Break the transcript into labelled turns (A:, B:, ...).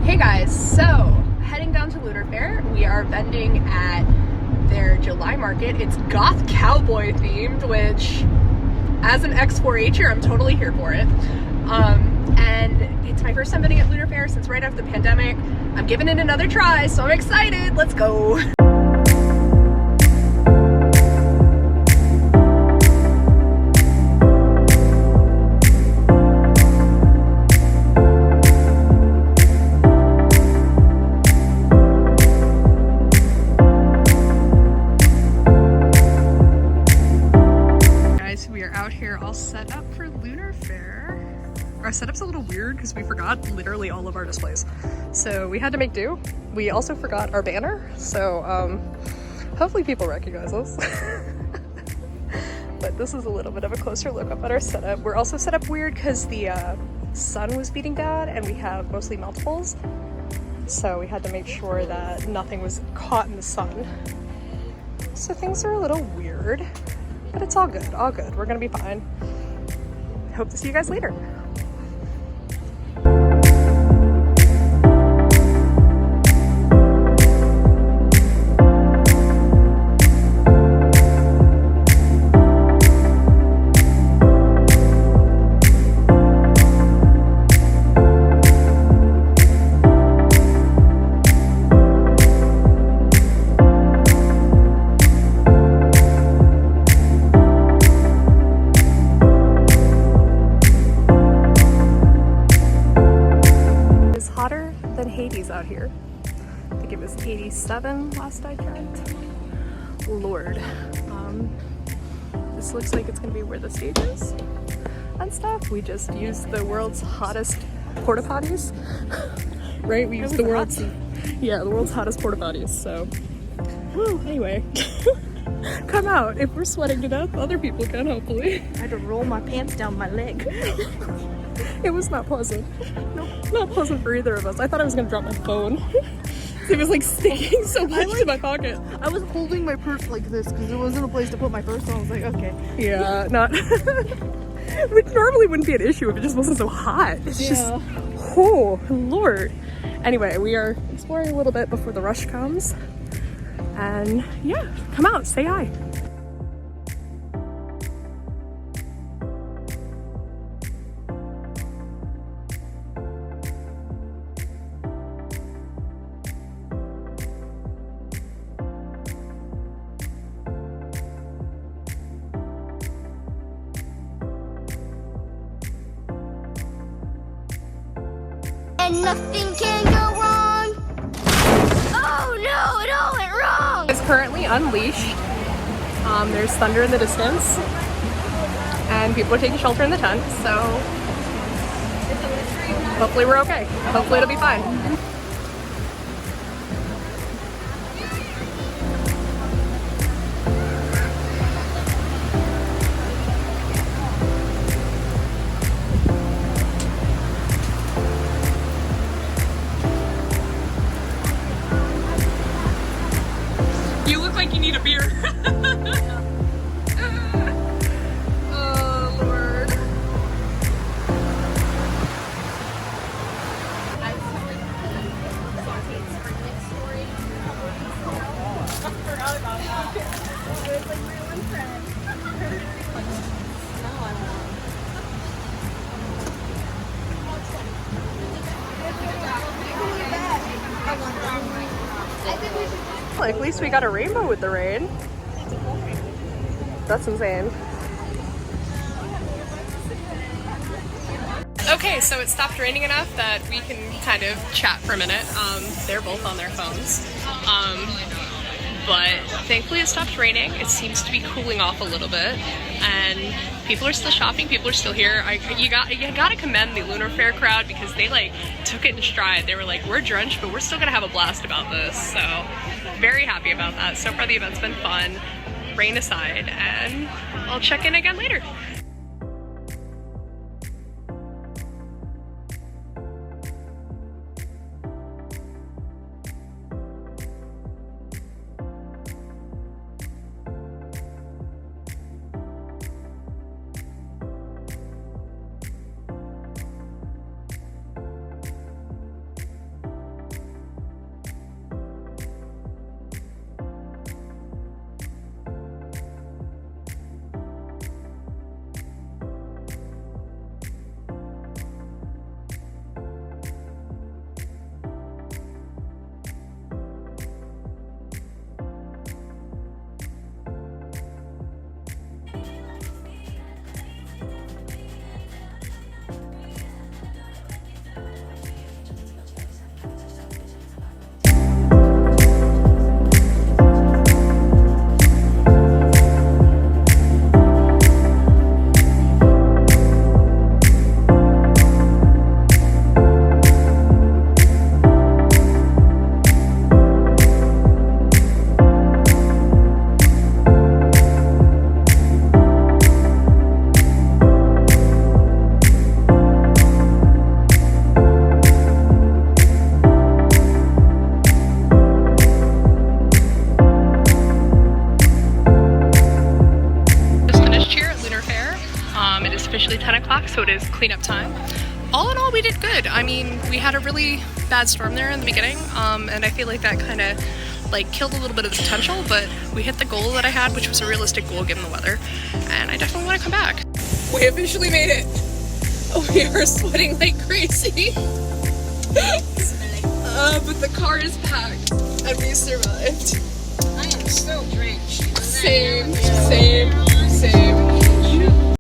A: Hey guys, so heading down to Lunar Fair. We are vending at their July market. It's Goth Cowboy themed, which as an ex-4-H'er, I'm totally here for it. And it's my first time vending at Lunar Fair since right after the pandemic. I'm giving it another try, so I'm excited. Let's go. Set up for Lunar Fair. Our setup's a little weird because we forgot literally all of our displays, so we had to make do. We also forgot our banner, so hopefully people recognize us. But this is a little bit of a closer look up at our setup. We're also set up weird because the sun was beating down and we have mostly multiples, so we had to make sure that nothing was caught in the sun. So things are a little weird, but it's all good, all good. We're gonna be fine. Hope to see you guys later. Out here. I think it was 87 last I checked. Lord. This looks like it's gonna be where the stage is and stuff. We just used the world's hottest porta potties. Right? We used the world's hottest porta potties, so woo, anyway. Come out. If we're sweating to death, other people can, hopefully.
B: I had to roll my pants down my leg.
A: It was not pleasant.
B: Nope.
A: Not pleasant for either of us. I thought I was gonna drop my phone. It was like sticking so much to my pocket.
B: I was holding my purse like this because there wasn't a place to put my purse, so I was like, okay.
A: Yeah, not... Which normally wouldn't be an issue if it just wasn't so hot. It's just... Oh, Lord. Anyway, we are exploring a little bit before the rush comes. And yeah, come out, say hi.
C: And nothing can go wrong. Oh no, it all went wrong.
A: It's currently unleashed. There's thunder in the distance, and people are taking shelter in the tent, so hopefully we're okay. Hopefully it'll be fine. You look like you need a beer. Oh, Lord. I forgot about that. It was like my one friend. At least we got a rainbow with the rain. That's insane. Okay, so it stopped raining enough that we can kind of chat for a minute. They're both on their phones. But thankfully it stopped raining. It seems to be cooling off a little bit, and people are still shopping, people are still here. You gotta commend the Lunar Fair crowd because they like took it in stride. They were like, we're drenched, but we're still gonna have a blast about this. So very happy about that. So far the event's been fun, rain aside, and I'll check in again later. It is officially 10 o'clock, so it is cleanup time. All in all, we did good. I mean, we had a really bad storm there in the beginning, and I feel like that kind of like killed a little bit of the potential, but we hit the goal that I had, which was a realistic goal given the weather, and I definitely want to come back. We officially made it. We are sweating like crazy. But the car is packed, and we survived.
D: I am so drenched.
A: Same.